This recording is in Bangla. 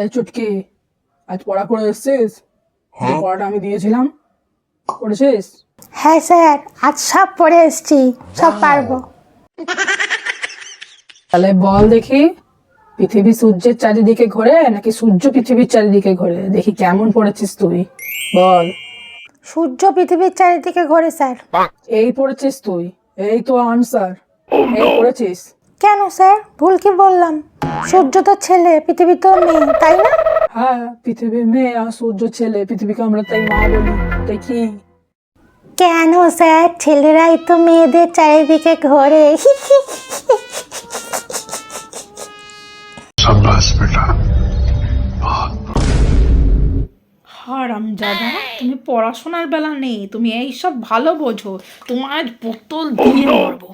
এই চুটকি, আজ পড়া করে এসছিস? যে পড়াটা আমি দিয়েছিলাম পড়েছিস? হ্যাঁ স্যার, আজ সব পড়ে এসছি, সব পারবো। তাহলে বল দেখি, পৃথিবী সূর্যের চারিদিকে ঘোরে নাকি সূর্য পৃথিবীর চারিদিকে ঘোরে? দেখি কেমন পড়েছিস তুই, বল। সূর্য পৃথিবীর চারিদিকে ঘোরে স্যার। এই পড়েছিস তুই, এই তো আনসার, এই পড়েছিস? কেন স্যার, ভুল কি বললাম? সূর্য তো ছেলে, পৃথিবী তো মেয়ে, তাই না? হ্যাঁ, পৃথিবীর মেয়ে আর সূর্য ছেলে, পৃথিবীকে আমরা তাই মা বলি। তাই কি? কেন স্যার, ছেলেরাই তো মেয়েদের চারিদিকে ঘোরে। হারামজাদা, তুমি পড়াশোনার বেলা নেই, তুমি এইসব ভালো বোঝো। তোমার বোতল দিয়ে মারবো।